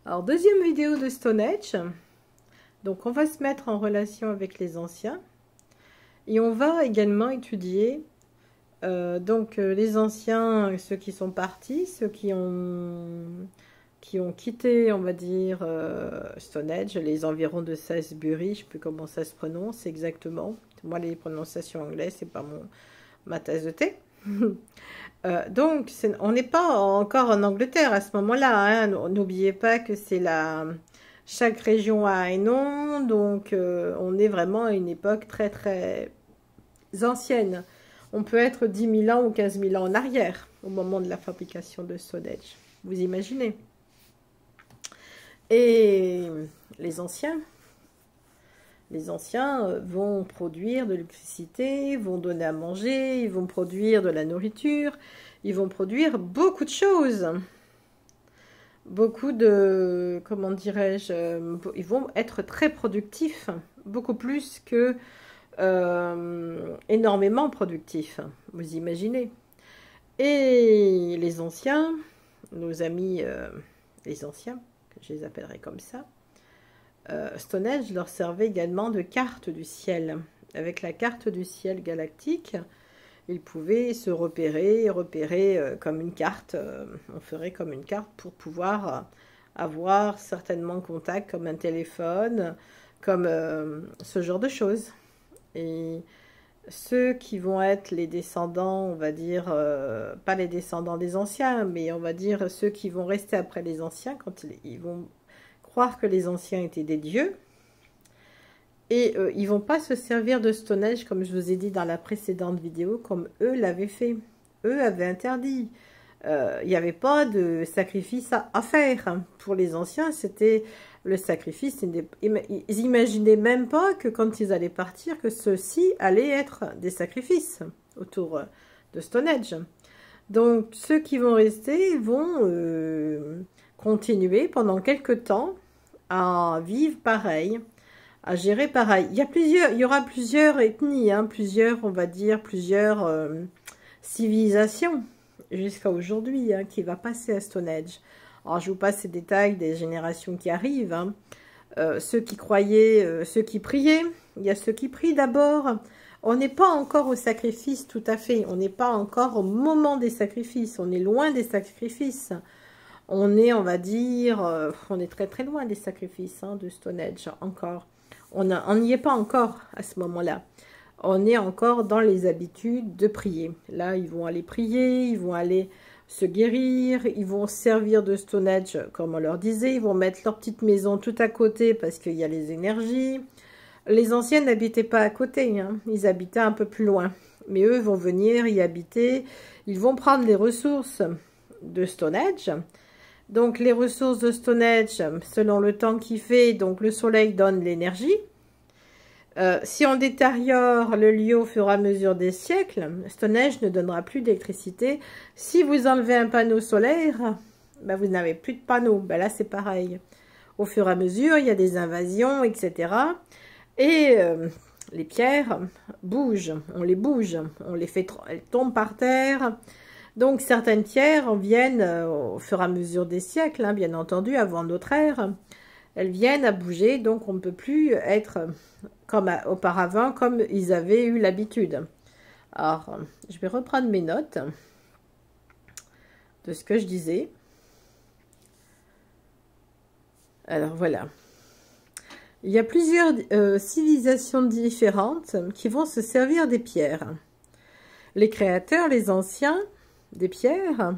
Alors, deuxième vidéo de Stone Age. Donc, on va se mettre en relation avec les anciens. Et on va également étudier les anciens, ceux qui sont partis, ceux qui ont quitté, on va dire, Stone Age, les environs de Salisbury, je ne sais plus comment ça se prononce exactement. Moi, les prononciations anglaises, c'est pas ma tasse de thé. Donc, on n'est pas encore en Angleterre à ce moment-là. Hein. N'oubliez pas que c'est chaque région a un nom, donc on est vraiment à une époque très très ancienne. On peut être 10 000 ans ou 15 000 ans en arrière au moment de la fabrication de Stone Age. Vous imaginez? Et les anciens vont produire de l'électricité, vont donner à manger, ils vont produire de la nourriture, ils vont produire beaucoup de choses. Beaucoup de, comment dirais-je, ils vont être très productifs, beaucoup plus que énormément productifs, vous imaginez. Et les anciens, nos amis, les anciens, que je les appellerai comme ça, Stone Age leur servait également de carte du ciel. Avec la carte du ciel galactique, ils pouvaient se repérer comme une carte. On ferait comme une carte pour pouvoir avoir certainement contact comme un téléphone, comme ce genre de choses. Et ceux qui vont être les descendants, on va dire, pas les descendants des anciens, mais on va dire ceux qui vont rester après les anciens, quand ils vont croire que les anciens étaient des dieux, et ils vont pas se servir de Stone Age, comme je vous ai dit dans la précédente vidéo, comme eux l'avaient fait. Eux avaient interdit. Il n'y avait pas de sacrifice à faire. Pour les anciens, c'était le sacrifice. Ils n'imaginaient même pas que quand ils allaient partir, que ceux-ci allaient être des sacrifices autour de Stone Age. Donc, ceux qui vont rester vont continuer pendant quelques temps à vivre pareil, à gérer pareil. Il y aura plusieurs ethnies, hein, on va dire, plusieurs civilisations jusqu'à aujourd'hui, hein, qui va passer à Stone Age. Alors, je vous passe ces détails des générations qui arrivent. Hein. Ceux qui croyaient, ceux qui priaient, il y a ceux qui prient d'abord. On n'est pas encore au sacrifice tout à fait. On n'est pas encore au moment des sacrifices. On est loin des sacrifices. On est, on va dire, on est très très loin des sacrifices hein, de Stone Age encore. On n'y est pas encore à ce moment-là. On est encore dans les habitudes de prier. Là, ils vont aller prier, ils vont aller se guérir, ils vont servir de Stone Age, comme on leur disait. Ils vont mettre leur petite maison tout à côté parce qu'il y a les énergies. Les anciens n'habitaient pas à côté, hein. Ils habitaient un peu plus loin. Mais eux vont venir y habiter. Ils vont prendre les ressources de Stone Age. Donc, les ressources de Stone Age, selon le temps qu'il fait, donc le soleil donne l'énergie. Si on détériore le lieu au fur et à mesure des siècles, Stone Age ne donnera plus d'électricité. Si vous enlevez un panneau solaire, ben vous n'avez plus de panneau. Ben là, c'est pareil. Au fur et à mesure, il y a des invasions, etc. Et les pierres bougent, on les bouge, on les fait, elles tombent par terre. Donc, certaines pierres viennent au fur et à mesure des siècles, hein, bien entendu, avant notre ère. Elles viennent à bouger, donc on ne peut plus être comme auparavant, comme ils avaient eu l'habitude. Alors, je vais reprendre mes notes de ce que je disais. Alors, voilà. Il y a plusieurs civilisations différentes qui vont se servir des pierres. Les créateurs, les anciens des pierres,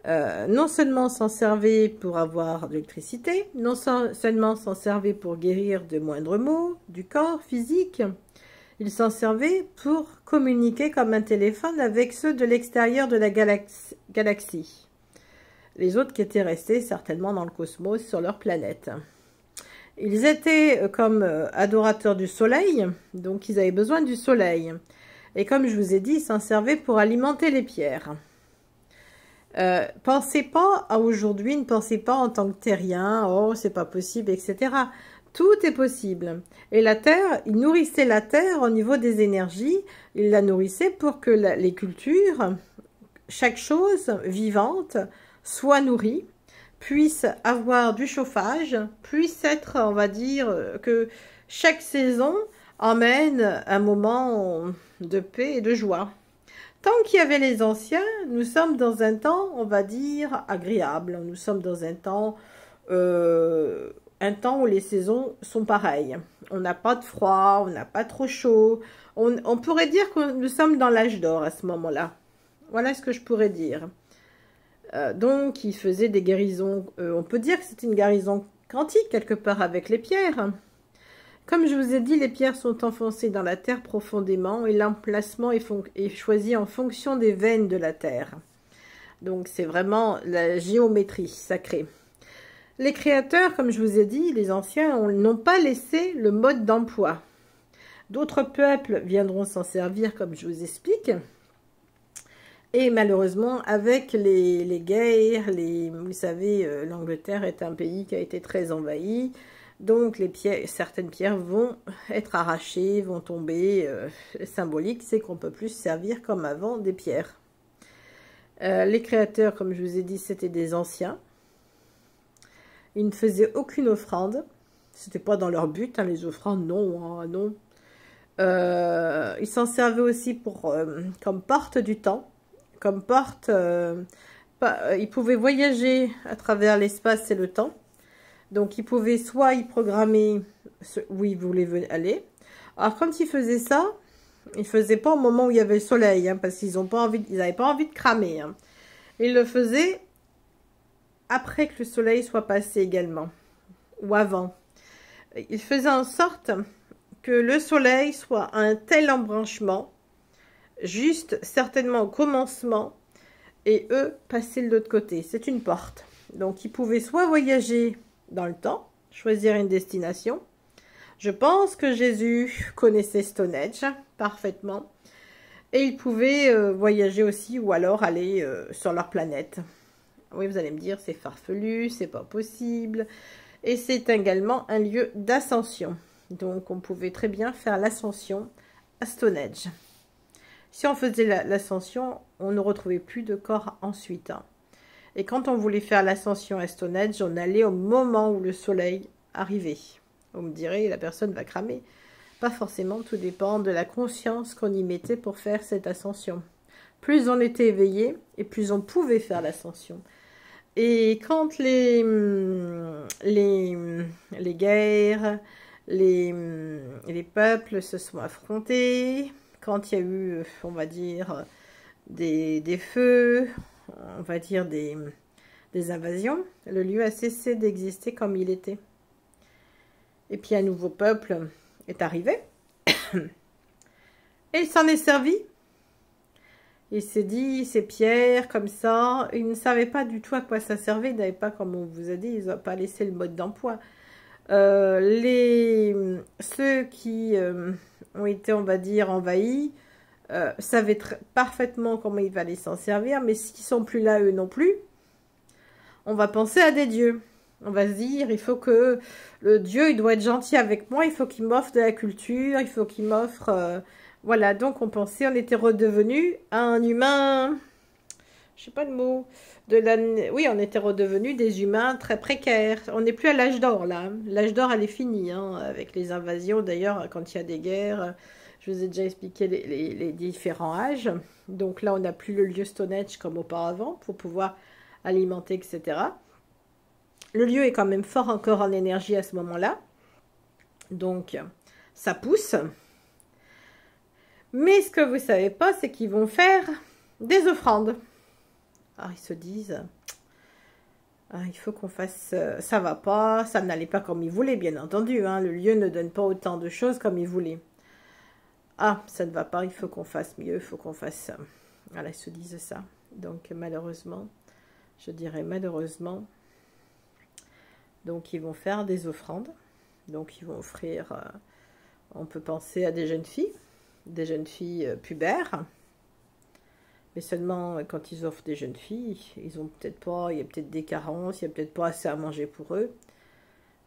non seulement s'en servaient pour avoir de l'électricité, non seulement s'en servaient pour guérir de moindres maux du corps physique, ils s'en servaient pour communiquer comme un téléphone avec ceux de l'extérieur de la galaxie. Les autres qui étaient restés certainement dans le cosmos sur leur planète. Ils étaient comme adorateurs du soleil, donc ils avaient besoin du soleil. Et comme je vous ai dit, ils s'en servaient pour alimenter les pierres. Pensez pas à aujourd'hui, ne pensez pas en tant que terrien, oh c'est pas possible, etc. Tout est possible. Et la terre, ils nourrissaient la terre au niveau des énergies, ils la nourrissaient pour que les cultures, chaque chose vivante, soit nourrie puissent avoir du chauffage, puissent être, on va dire, que chaque saison emmène un moment de paix et de joie. Tant qu'il y avait les anciens, nous sommes dans un temps, on va dire, agréable. Nous sommes dans un temps où les saisons sont pareilles. On n'a pas de froid, on n'a pas trop chaud. On pourrait dire que nous sommes dans l'âge d'or à ce moment-là. Voilà ce que je pourrais dire. Donc, il faisait des guérisons. On peut dire que c'était une guérison quantique, quelque part, avec les pierres. Comme je vous ai dit, les pierres sont enfoncées dans la terre profondément et l'emplacement est choisi en fonction des veines de la terre. Donc, c'est vraiment la géométrie sacrée. Les créateurs, comme je vous ai dit, les anciens, n'ont pas laissé le mode d'emploi. D'autres peuples viendront s'en servir, comme je vous explique. Et malheureusement, avec les guerres, vous savez, l'Angleterre est un pays qui a été très envahi. Donc, certaines pierres vont être arrachées, vont tomber. Symbolique, c'est qu'on ne peut plus se servir comme avant des pierres. Les créateurs, comme je vous ai dit, c'était des anciens. Ils ne faisaient aucune offrande. C'était pas dans leur but, hein, les offrandes, non, hein, non. Ils s'en servaient aussi comme porte du temps. Comme porte, ils pouvaient voyager à travers l'espace et le temps. Donc, ils pouvaient soit y programmer où ils voulaient aller. Alors, quand ils faisaient ça, ils ne faisaient pas au moment où il y avait le soleil, hein, parce qu'ils n'avaient pas envie de cramer. Hein. Ils le faisaient après que le soleil soit passé également, ou avant. Ils faisaient en sorte que le soleil soit à un tel embranchement, juste certainement au commencement, et eux passer de l'autre côté. C'est une porte. Donc, ils pouvaient soit voyager dans le temps, choisir une destination. Je pense que Jésus connaissait Stonehenge parfaitement. Et ils pouvaient voyager aussi, ou alors aller sur leur planète. Oui, vous allez me dire, c'est farfelu, c'est pas possible. Et c'est également un lieu d'ascension. Donc, on pouvait très bien faire l'ascension à Stonehenge. Si on faisait l'ascension, on ne retrouvait plus de corps ensuite. Hein. Et quand on voulait faire l'ascension à Stonehenge, on allait au moment où le soleil arrivait. Vous me direz, la personne va cramer. Pas forcément, tout dépend de la conscience qu'on y mettait pour faire cette ascension. Plus on était éveillé, et plus on pouvait faire l'ascension. Et quand les guerres, les peuples se sont affrontés, quand il y a eu, on va dire, des feux, on va dire des invasions, le lieu a cessé d'exister comme il était. Et puis un nouveau peuple est arrivé, et il s'en est servi. Il s'est dit, ces pierres comme ça, il ne savait pas du tout à quoi ça servait, il n'avait pas, comme on vous a dit, ils n'ont pas laissé le mode d'emploi. Ceux qui ont été, on va dire, envahis, savaient parfaitement comment il fallait s'en servir, mais s'ils sont plus là, eux non plus, on va penser à des dieux. On va se dire, il faut que le Dieu, il doit être gentil avec moi, il faut qu'il m'offre de la culture, il faut qu'il m'offre... voilà, donc on pensait, on était redevenu un humain, je sais pas le mot, oui, on était redevenu des humains très précaires. On n'est plus à l'âge d'or, là. L'âge d'or, elle est finie, hein, avec les invasions. D'ailleurs, quand il y a des guerres, je vous ai déjà expliqué les différents âges. Donc là, on n'a plus le lieu Stonehenge comme auparavant pour pouvoir alimenter, etc. Le lieu est quand même fort encore en énergie à ce moment-là. Donc, ça pousse. Mais ce que vous ne savez pas, c'est qu'ils vont faire des offrandes. Alors, ils se disent, il faut qu'on fasse... ça va pas, ça n'allait pas comme ils voulaient, bien entendu. Hein, le lieu ne donne pas autant de choses comme ils voulaient. Ah, ça ne va pas, il faut qu'on fasse mieux, il faut qu'on fasse... Voilà, ils se disent ça. Donc, malheureusement, je dirais malheureusement... Donc, ils vont faire des offrandes. Donc, ils vont offrir... on peut penser à des jeunes filles pubères. Mais seulement quand ils offrent des jeunes filles, ils ont peut-être pas, il y a peut-être des carences, il n'y a peut-être pas assez à manger pour eux.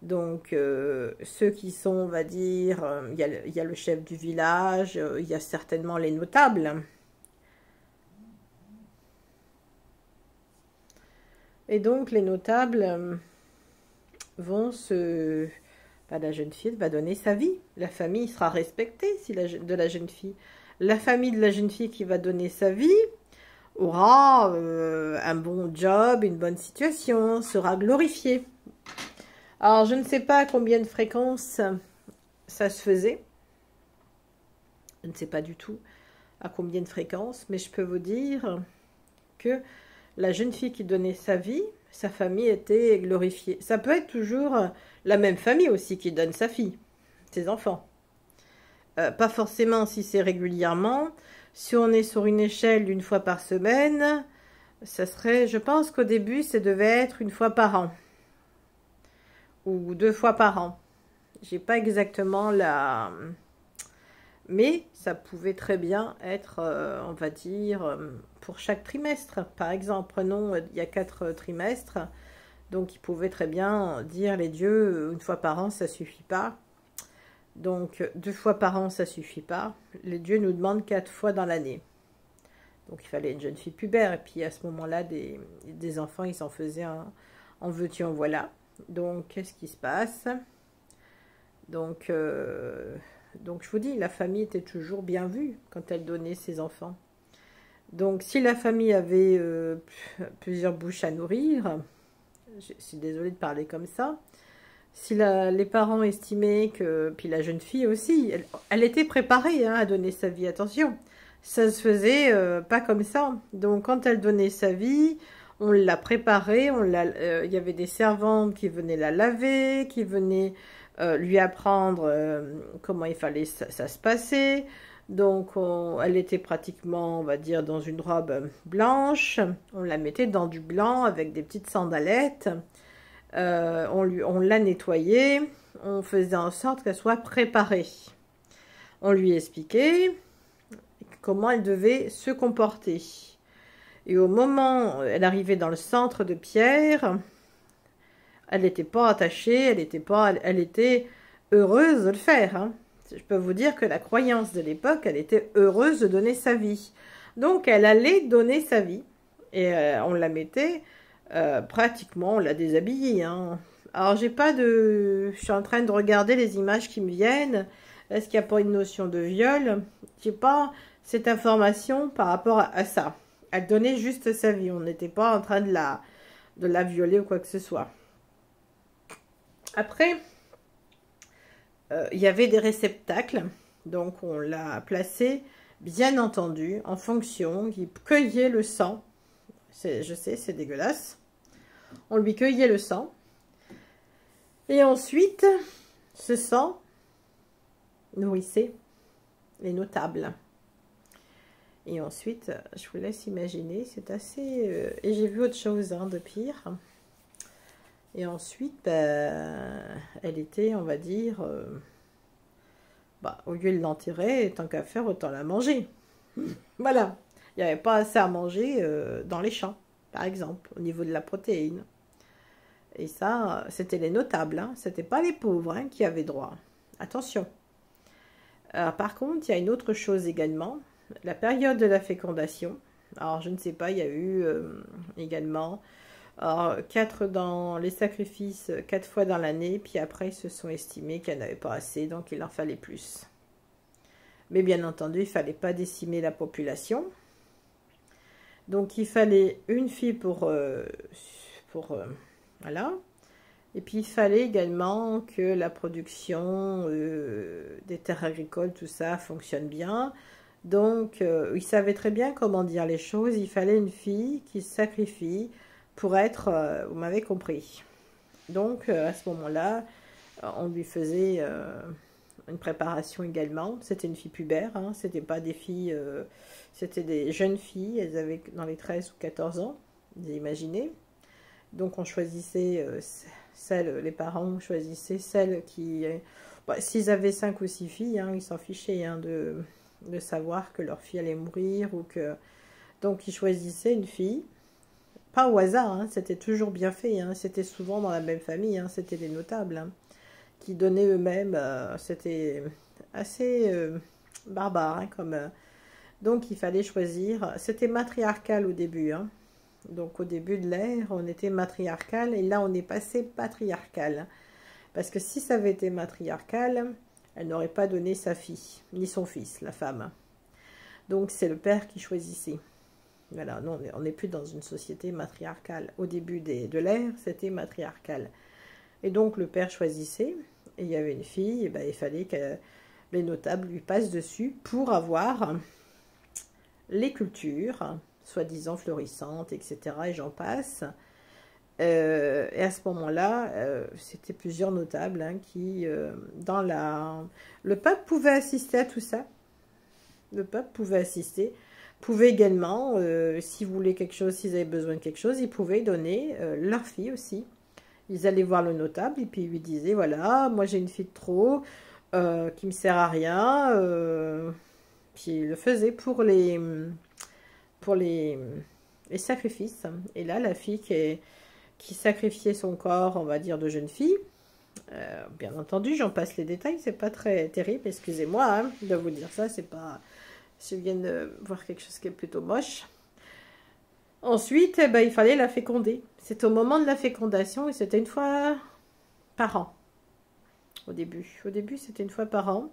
Donc, ceux qui sont, on va dire, il y a le chef du village, il y a certainement les notables. Et donc, les notables vont se... Bah, la jeune fille va donner sa vie. La famille sera respectée si de la jeune fille. La famille de la jeune fille qui va donner sa vie aura un bon job, une bonne situation, sera glorifiée. Alors, je ne sais pas à combien de fréquences ça se faisait. Je ne sais pas du tout à combien de fréquences, mais je peux vous dire que la jeune fille qui donnait sa vie, sa famille était glorifiée. Ça peut être toujours la même famille aussi qui donne sa fille, ses enfants. Pas forcément si c'est régulièrement. Si on est sur une échelle d'une fois par semaine, ça serait, je pense qu'au début, ça devait être une fois par an. Ou 2 fois par an. J'ai pas exactement la... Mais ça pouvait très bien être, on va dire, pour chaque trimestre. Par exemple, prenons, il y a 4 trimestres. Donc, il pouvait très bien dire, les dieux, une fois par an, ça suffit pas. Donc, 2 fois par an, ça suffit pas. Les dieux nous demandent 4 fois dans l'année. Donc, il fallait une jeune fille pubère. Et puis, à ce moment-là, des enfants, ils s'en faisaient en veux-tu, en voilà. Donc, qu'est-ce qui se passe? Donc, je vous dis, la famille était toujours bien vue quand elle donnait ses enfants. Donc, si la famille avait plusieurs bouches à nourrir, je suis désolée de parler comme ça, si les parents estimaient que, puis la jeune fille aussi, elle était préparée à donner sa vie, attention, ça se faisait pas comme ça. Donc, quand elle donnait sa vie, on l'a préparée, il y avait des servantes qui venaient la laver, qui venaient lui apprendre comment il fallait ça se passer. Donc, elle était pratiquement, on va dire, dans une robe blanche. On la mettait dans du blanc avec des petites sandalettes. On l'a nettoyée. On faisait en sorte qu'elle soit préparée. On lui expliquait comment elle devait se comporter. Et au moment où elle arrivait dans le centre de pierre, elle n'était pas attachée, elle était heureuse de le faire. Hein. Je peux vous dire que la croyance de l'époque, elle était heureuse de donner sa vie. Donc, elle allait donner sa vie. Et on la mettait, pratiquement, on l'a déshabillée. Hein. Alors, je suis en train de regarder les images qui me viennent. Est-ce qu'il n'y a pas une notion de viol? Je n'ai pas cette information par rapport à ça. Elle donnait juste sa vie. On n'était pas en train de la violer ou quoi que ce soit. Après, il y avait des réceptacles. Donc, on l'a placé, bien entendu, en fonction, qui cueillait le sang. Je sais, c'est dégueulasse. On lui cueillait le sang. Et ensuite, ce sang nourrissait les notables. Et ensuite, je vous laisse imaginer, c'est assez... et j'ai vu autre chose de pire. Et ensuite, elle était, on va dire... au lieu de l'enterrer, tant qu'à faire, autant la manger. Voilà. Il n'y avait pas assez à manger dans les champs, par exemple, au niveau de la protéine. Et ça, c'était les notables. Hein. C'était pas les pauvres qui avaient droit. Attention. Par contre, il y a une autre chose également. La période de la fécondation. Alors, je ne sais pas, il y a eu également 4 dans les sacrifices, 4 fois dans l'année. Puis après, ils se sont estimés qu'il n'y en avait pas assez, donc il en fallait plus. Mais bien entendu, il ne fallait pas décimer la population. Donc, il fallait une fille voilà. Et puis, il fallait également que la production des terres agricoles, tout ça, fonctionne bien. Donc, il savait très bien comment dire les choses. Il fallait une fille qui se sacrifie pour être, vous m'avez compris. Donc, à ce moment-là, on lui faisait une préparation également. C'était une fille pubère, hein. C'était pas des filles, c'était des jeunes filles. Elles avaient dans les 13 ou 14 ans, vous imaginez. Donc, on choisissait les parents choisissaient celles qui... s'ils avaient 5 ou 6 filles, hein, ils s'en fichaient de savoir que leur fille allait mourir ou que... Donc, ils choisissaient une fille, pas au hasard, hein, c'était toujours bien fait, hein, c'était souvent dans la même famille, hein, c'était des notables, hein, qui donnaient eux-mêmes, c'était assez barbare, hein, comme... donc, il fallait choisir, c'était matriarcal au début, hein, Donc au début de l'ère, on était matriarcal et là on est passé patriarcal. Parce que si ça avait été matriarcal, elle n'aurait pas donné sa fille, ni son fils, la femme. Donc c'est le père qui choisissait. Voilà, non, on n'est plus dans une société matriarcale. Au début de l'ère, c'était matriarcal. Et donc le père choisissait, et il y avait une fille, et ben, il fallait que les notables lui passent dessus pour avoir les cultures, soi-disant florissantes, etc. Et j'en passe. Et à ce moment-là, c'était plusieurs notables hein, qui, dans la... Le peuple pouvait assister à tout ça. Le peuple pouvait assister. Pouvait également, s'ils voulaient quelque chose, s'ils avaient besoin de quelque chose, ils pouvaient donner leur fille aussi. Ils allaient voir le notable et puis ils lui disaient, voilà, moi j'ai une fille de trop, qui me sert à rien. Puis ils le faisaient pour les sacrifices. Et là, la fille qui sacrifiait son corps, on va dire, de jeune fille, bien entendu, j'en passe les détails, c'est pas très terrible, excusez-moi hein, de vous dire ça, c'est pas... Je viens de voir quelque chose qui est plutôt moche. Ensuite, eh ben, il fallait la féconder. C'est au moment de la fécondation et c'était une fois par an. Au début. Au début, c'était une fois par an.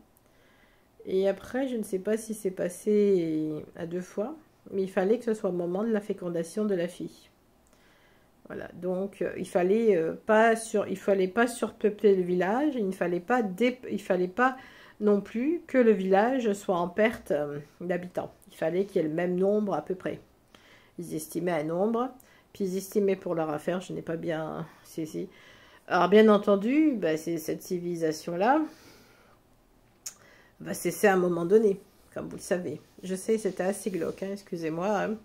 Et après, je ne sais pas si c'est passé à 2 fois. Mais il fallait que ce soit au moment de la fécondation de la fille. Voilà. Donc, il fallait pas surpeupler le village. Il ne fallait pas... Il fallait pas non plus que le village soit en perte d'habitants. Il fallait qu'il y ait le même nombre à peu près. Ils estimaient un nombre, puis ils estimaient pour leur affaire, je n'ai pas bien... Si. Alors bien entendu, bah, cette civilisation-là va cesser à un moment donné, comme vous le savez. Je sais, c'était assez glauque, hein, excusez-moi. Hein.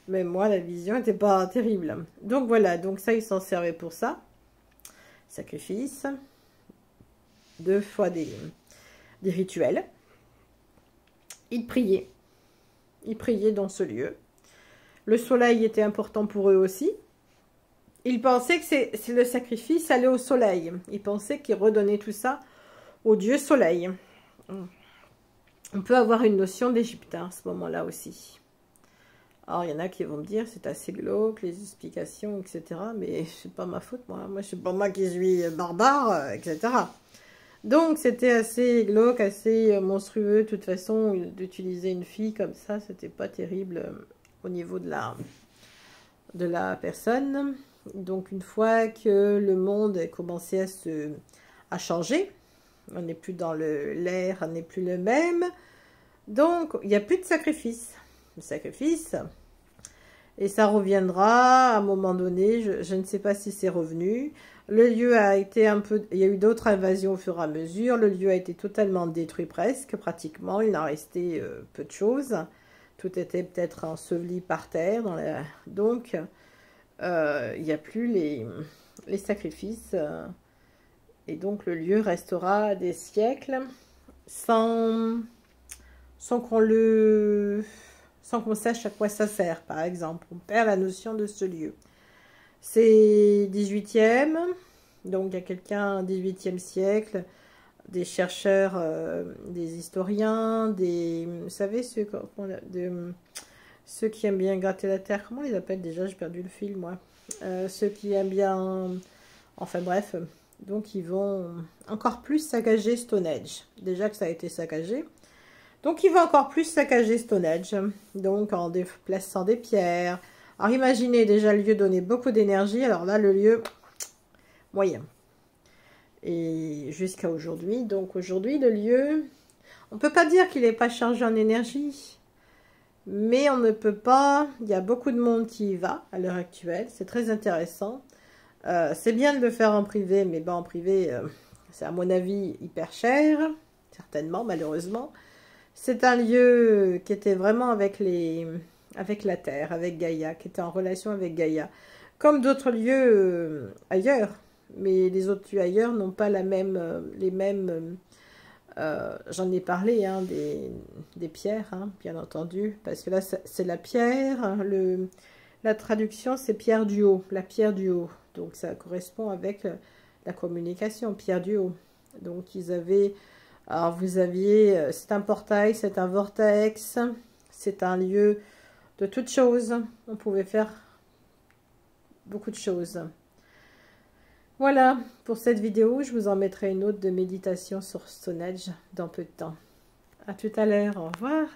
Mais moi, la vision n'était pas terrible. Donc voilà, donc ça, ils s'en servaient pour ça. Sacrifice. 2 fois des rituels. Ils priaient. Ils priaient dans ce lieu. Le soleil était important pour eux aussi. Ils pensaient que le sacrifice allait au soleil. Ils pensaient qu'ils redonnaient tout ça au dieu soleil. On peut avoir une notion d'Égypte hein, à ce moment-là aussi. Alors, il y en a qui vont me dire, c'est assez glauque, les explications, etc. Mais c'est pas ma faute, moi. Moi, c'est pas moi qui suis barbare, etc. Donc, c'était assez glauque, assez monstrueux. De toute façon, d'utiliser une fille comme ça, c'était pas terrible au niveau de la personne. Donc, une fois que le monde a commencé à changer, on n'est plus dans l'air, n'est plus le même. Donc, il n'y a plus de sacrifice. Le sacrifice, et ça reviendra à un moment donné. Je ne sais pas si c'est revenu. Le lieu a été un peu... Il y a eu d'autres invasions au fur et à mesure. Le lieu a été totalement détruit presque, pratiquement. Il en restait peu de choses. Tout était peut-être enseveli par terre. Donc, il n'y a plus les sacrifices. Et donc, le lieu restera des siècles sans qu'on sache à quoi ça sert, par exemple. On perd la notion de ce lieu. C'est 18e, donc il y a quelqu'un 18e siècle, des chercheurs, des historiens, vous savez, ceux qui aiment bien gratter la terre, comment on les appelle déjà? J'ai perdu le fil, moi. Ceux qui aiment bien... Enfin bref, donc ils vont encore plus saccager Stonehenge. Déjà que ça a été saccagé. Donc il va encore plus saccager Stonehenge, donc en déplaçant des pierres. Alors imaginez, déjà le lieu donnait beaucoup d'énergie, alors là le lieu, moyen. Et jusqu'à aujourd'hui, donc aujourd'hui le lieu, on ne peut pas dire qu'il n'est pas chargé en énergie, mais on ne peut pas, il y a beaucoup de monde qui y va à l'heure actuelle, c'est très intéressant. C'est bien de le faire en privé, mais bon en privé, c'est à mon avis hyper cher, certainement malheureusement. C'est un lieu qui était vraiment avec la terre, avec Gaïa, qui était en relation avec Gaïa. Comme d'autres lieux ailleurs, mais les autres lieux ailleurs n'ont pas les mêmes... J'en ai parlé, hein, des pierres, hein, bien entendu, parce que là, c'est la pierre, hein, la traduction, c'est pierre du haut, la pierre du haut. Donc, ça correspond avec la communication, pierre du haut. Donc, ils avaient... Alors, vous aviez, c'est un portail, c'est un vortex, c'est un lieu de toutes choses. On pouvait faire beaucoup de choses. Voilà pour cette vidéo. Je vous en mettrai une autre de méditation sur Stonehenge dans peu de temps. À tout à l'heure. Au revoir.